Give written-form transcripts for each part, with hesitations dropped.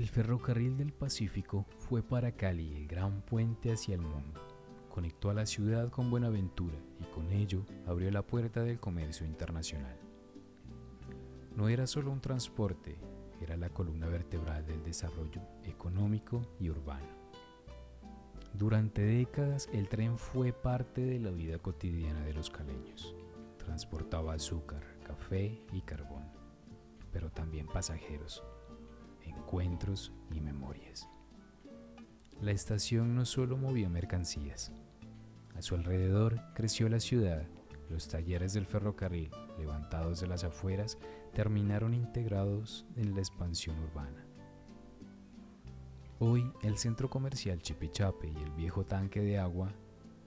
El ferrocarril del Pacífico fue para Cali el gran puente hacia el mundo. Conectó a la ciudad con Buenaventura y con ello abrió la puerta del comercio internacional. No era solo un transporte, era la columna vertebral del desarrollo económico y urbano. Durante décadas el tren fue parte de la vida cotidiana de los caleños. Transportaba azúcar, café y carbón, pero también pasajeros, encuentros y memorias. La estación no solo movía mercancías. A su alrededor creció la ciudad. Los talleres del ferrocarril, levantados de las afueras, terminaron integrados en la expansión urbana. Hoy, el centro comercial Chipichape y el viejo tanque de agua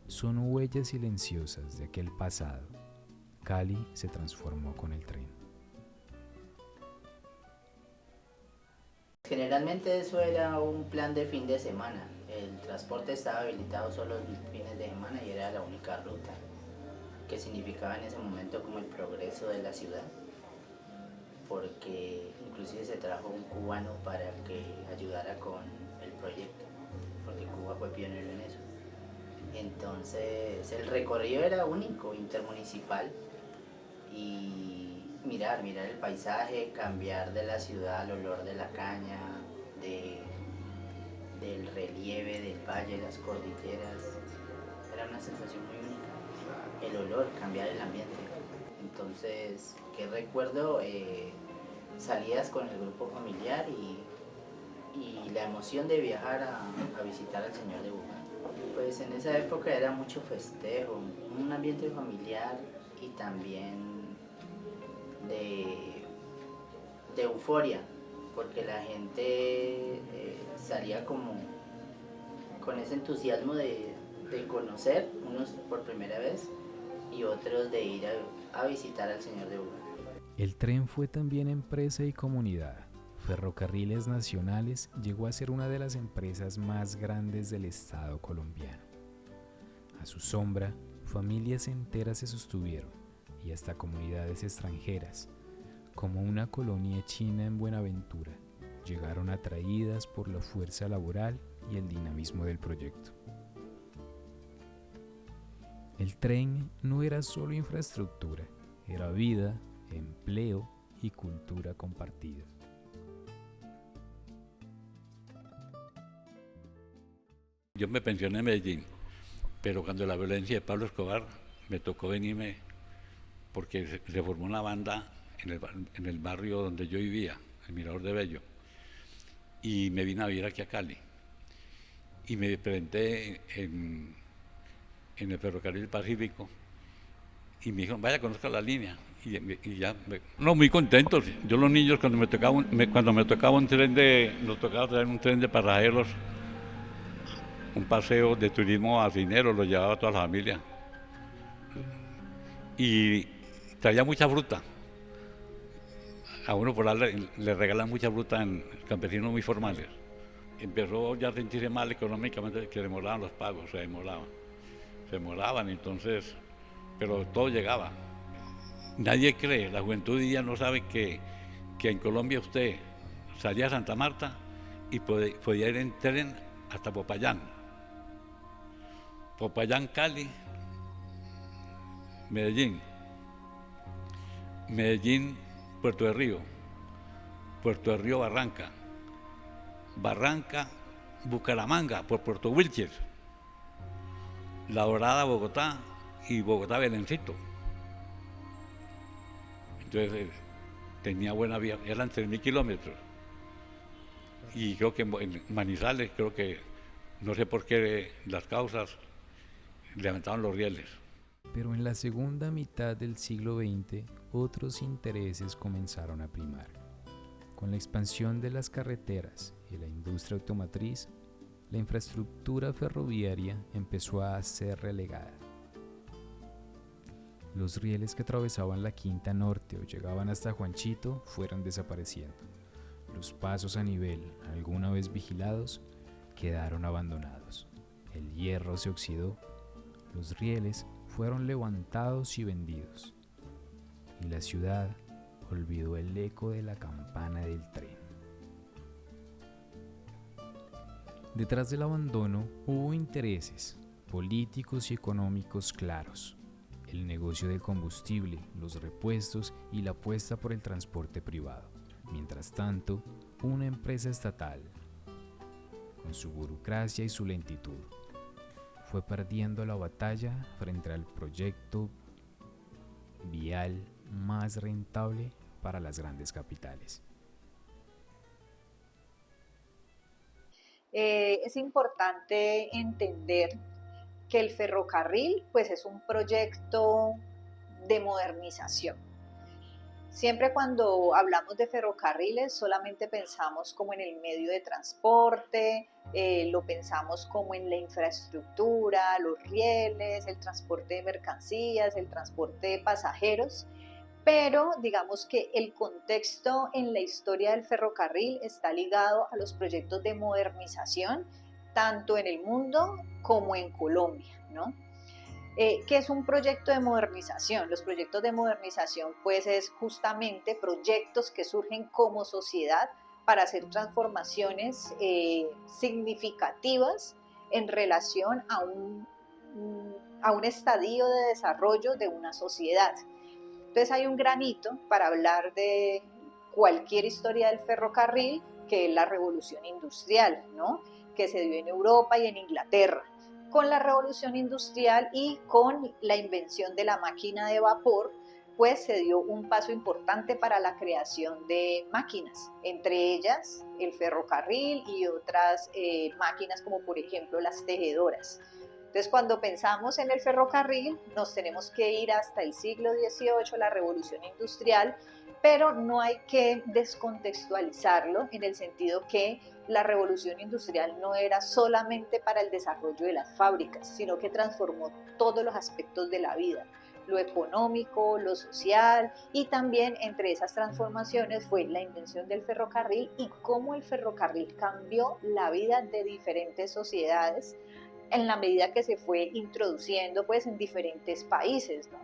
son huellas silenciosas de aquel pasado. Cali se transformó con el tren. Generalmente eso era un plan de fin de semana. El transporte estaba habilitado solo los fines de semana y era la única ruta, que significaba en ese momento como el progreso de la ciudad, porque inclusive se trajo un cubano para que ayudara con el proyecto, porque Cuba fue pionero en eso. Entonces el recorrido era único, intermunicipal, y mirar el paisaje, cambiar de la ciudad al olor de la caña, del relieve del valle, las cordilleras, era una sensación muy única. El olor, cambiar el ambiente. Entonces, ¿qué recuerdo? Salidas con el grupo familiar y la emoción de viajar a visitar al Señor de Bogotá. Pues en esa época era mucho festejo, un ambiente familiar y también de euforia, porque la gente salía como con ese entusiasmo de conocer, unos por primera vez y otros de ir a visitar al Señor de Bogotá. El tren fue también empresa y comunidad. Ferrocarriles Nacionales llegó a ser una de las empresas más grandes del Estado colombiano. A su sombra, familias enteras se sostuvieron y hasta comunidades extranjeras, como una colonia china en Buenaventura, llegaron atraídas por la fuerza laboral y el dinamismo del proyecto. El tren no era solo infraestructura, era vida, empleo y cultura compartida. Yo me pensioné en Medellín, pero cuando la violencia de Pablo Escobar me tocó venirme porque se formó una banda en el barrio donde yo vivía, el Mirador de Bello, y me vine a vivir aquí a Cali. Y me presenté en el Ferrocarril Pacífico y me dijeron, vaya, conozca la línea. No, muy contentos. Yo los niños cuando me tocaba nos tocaba traer un tren de pasajeros, un paseo de turismo afinero, lo llevaba a toda la familia. Y traía mucha fruta. A uno por ahí le regalan mucha fruta en campesinos muy formales. Empezó ya a sentirse mal económicamente, que demoraban los pagos, se demoraban, entonces, pero todo llegaba. Nadie cree, la juventud hoy día no sabe que en Colombia usted salía a Santa Marta y podía ir en tren hasta Popayán, Cali, Medellín, Puerto de Río, Barranca, Bucaramanga, por Puerto Wilches, La Dorada, Bogotá y Bogotá, Belencito. Entonces tenía buena vía, eran 3.000 kilómetros. Y creo que en Manizales, no sé por qué las causas, levantaron los rieles. Pero en la segunda mitad del siglo XX, otros intereses comenzaron a primar. Con la expansión de las carreteras y la industria automotriz, la infraestructura ferroviaria empezó a ser relegada. Los rieles que atravesaban la Quinta Norte o llegaban hasta Juanchito fueron desapareciendo. Los pasos a nivel, alguna vez vigilados, quedaron abandonados. El hierro se oxidó. Los rieles fueron levantados y vendidos. Y la ciudad olvidó el eco de la campana del tren. Detrás del abandono hubo intereses políticos y económicos claros, el negocio del combustible, los repuestos y la apuesta por el transporte privado. Mientras tanto, una empresa estatal, con su burocracia y su lentitud, fue perdiendo la batalla frente al proyecto vial más rentable para las grandes capitales. Es importante entender que el ferrocarril pues es un proyecto de modernización. Siempre cuando hablamos de ferrocarriles solamente pensamos como en el medio de transporte, lo pensamos como en la infraestructura, los rieles, el transporte de mercancías, el transporte de pasajeros, pero digamos que el contexto en la historia del ferrocarril está ligado a los proyectos de modernización, tanto en el mundo como en Colombia, ¿no? ¿Qué es un proyecto de modernización? Los proyectos de modernización pues es justamente proyectos que surgen como sociedad para hacer transformaciones significativas en relación a un estadio de desarrollo de una sociedad. Entonces hay un granito para hablar de cualquier historia del ferrocarril, que es la revolución industrial, ¿no? Que se dio en Europa y en Inglaterra. Con la revolución industrial y con la invención de la máquina de vapor, pues se dio un paso importante para la creación de máquinas, entre ellas el ferrocarril y otras máquinas como por ejemplo las tejedoras. Entonces cuando pensamos en el ferrocarril nos tenemos que ir hasta el siglo XVIII, la revolución industrial, pero no hay que descontextualizarlo en el sentido que la revolución industrial no era solamente para el desarrollo de las fábricas, sino que transformó todos los aspectos de la vida, lo económico, lo social, y también entre esas transformaciones fue la invención del ferrocarril y cómo el ferrocarril cambió la vida de diferentes sociedades en la medida que se fue introduciendo pues en diferentes países, ¿no?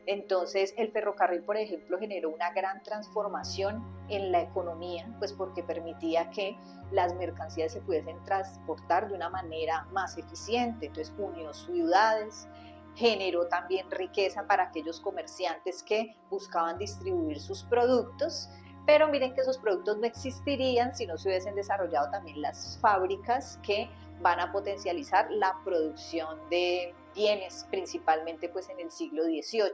Entonces el ferrocarril, por ejemplo, generó una gran transformación en la economía, pues porque permitía que las mercancías se pudiesen transportar de una manera más eficiente. Entonces unió ciudades, generó también riqueza para aquellos comerciantes que buscaban distribuir sus productos, pero miren que esos productos no existirían si no se hubiesen desarrollado también las fábricas que van a potencializar la producción de bienes, principalmente pues en el siglo XVIII.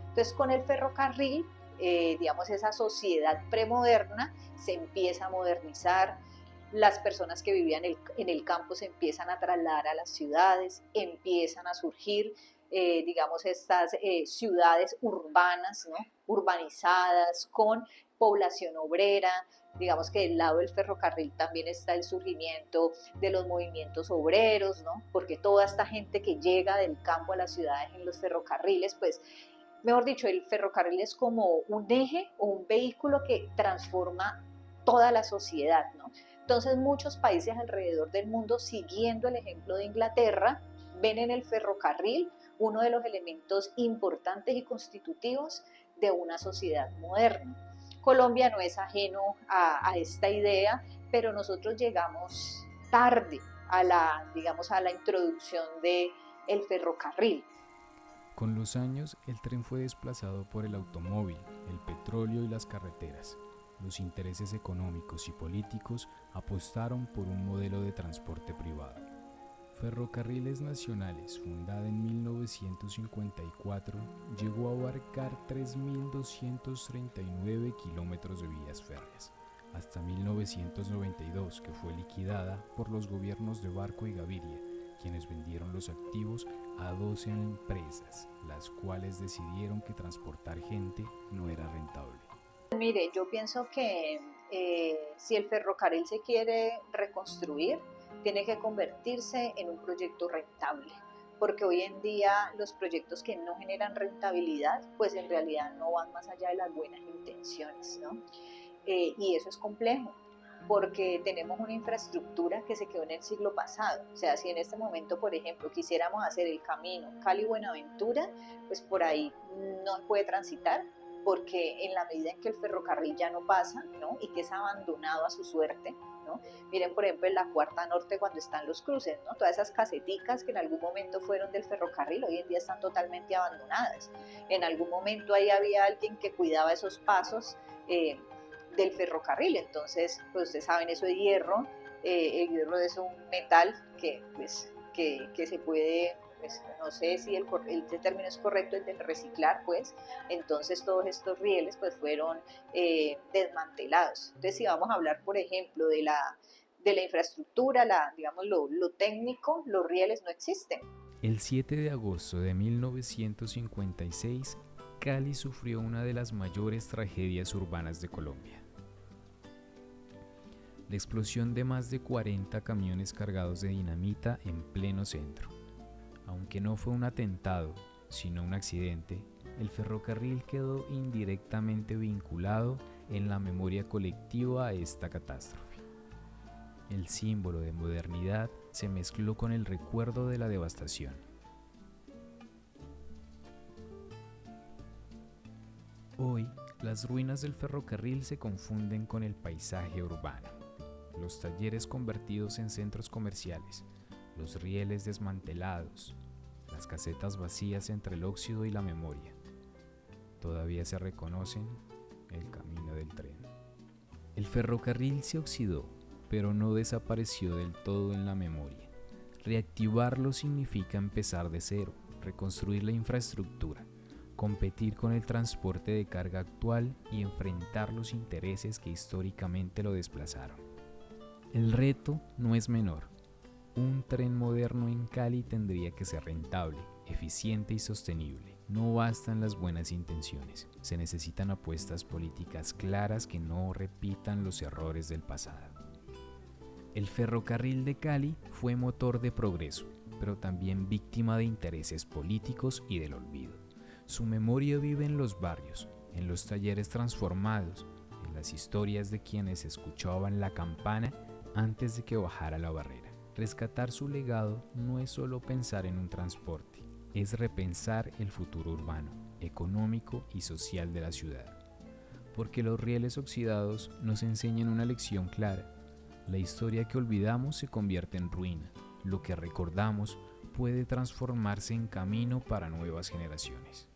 Entonces con el ferrocarril, digamos, esa sociedad premoderna se empieza a modernizar, las personas que vivían en el campo se empiezan a trasladar a las ciudades, empiezan a surgir, digamos, estas ciudades urbanas, ¿no? Urbanizadas, con población obrera. Digamos que del lado del ferrocarril también está el surgimiento de los movimientos obreros, ¿no? Porque toda esta gente que llega del campo a las ciudades en los ferrocarriles, pues, mejor dicho, el ferrocarril es como un eje o un vehículo que transforma toda la sociedad, ¿no? Entonces muchos países alrededor del mundo, siguiendo el ejemplo de Inglaterra, ven en el ferrocarril uno de los elementos importantes y constitutivos de una sociedad moderna. Colombia no es ajeno a esta idea, pero nosotros llegamos tarde a la introducción del ferrocarril. Con los años, el tren fue desplazado por el automóvil, el petróleo y las carreteras. Los intereses económicos y políticos apostaron por un modelo de transporte privado. Ferrocarriles Nacionales, fundada en 1954, llegó a abarcar 3.239 kilómetros de vías férreas, hasta 1992, que fue liquidada por los gobiernos de Barco y Gaviria, quienes vendieron los activos a 12 empresas, las cuales decidieron que transportar gente no era rentable. Mire, yo pienso que si el ferrocarril se quiere reconstruir, tiene que convertirse en un proyecto rentable, porque hoy en día los proyectos que no generan rentabilidad, pues en realidad no van más allá de las buenas intenciones, ¿no? Y eso es complejo, porque tenemos una infraestructura que se quedó en el siglo pasado. O sea, si en este momento, por ejemplo, quisiéramos hacer el camino Cali-Buenaventura, pues por ahí no puede transitar, porque en la medida en que el ferrocarril ya no pasa, ¿no? Y que es abandonado a su suerte, ¿no? ¿no? Miren, por ejemplo, en la Cuarta Norte cuando están los cruces, ¿no? Todas esas caseticas que en algún momento fueron del ferrocarril, hoy en día están totalmente abandonadas. En algún momento ahí había alguien que cuidaba esos pasos del ferrocarril, entonces, pues ustedes saben, eso de hierro, el hierro es un metal que, pues, que se puede, pues, no sé si el término es correcto, el de reciclar, pues, entonces todos estos rieles pues fueron desmantelados. Entonces, si vamos a hablar, por ejemplo, de la infraestructura, digamos lo técnico, los rieles no existen. El 7 de agosto de 1956, Cali sufrió una de las mayores tragedias urbanas de Colombia. La explosión de más de 40 camiones cargados de dinamita en pleno centro. Aunque no fue un atentado, sino un accidente, el ferrocarril quedó indirectamente vinculado en la memoria colectiva a esta catástrofe. El símbolo de modernidad se mezcló con el recuerdo de la devastación. Hoy, las ruinas del ferrocarril se confunden con el paisaje urbano. Los talleres convertidos en centros comerciales, los rieles desmantelados, las casetas vacías entre el óxido y la memoria. Todavía se reconocen el camino del tren. El ferrocarril se oxidó, pero no desapareció del todo en la memoria. Reactivarlo significa empezar de cero, reconstruir la infraestructura, competir con el transporte de carga actual y enfrentar los intereses que históricamente lo desplazaron. El reto no es menor. Un tren moderno en Cali tendría que ser rentable, eficiente y sostenible. No bastan las buenas intenciones, se necesitan apuestas políticas claras que no repitan los errores del pasado. El ferrocarril de Cali fue motor de progreso, pero también víctima de intereses políticos y del olvido. Su memoria vive en los barrios, en los talleres transformados, en las historias de quienes escuchaban la campana antes de que bajara la barrera. Rescatar su legado no es solo pensar en un transporte, es repensar el futuro urbano, económico y social de la ciudad. Porque los rieles oxidados nos enseñan una lección clara. La historia que olvidamos se convierte en ruina. Lo que recordamos puede transformarse en camino para nuevas generaciones.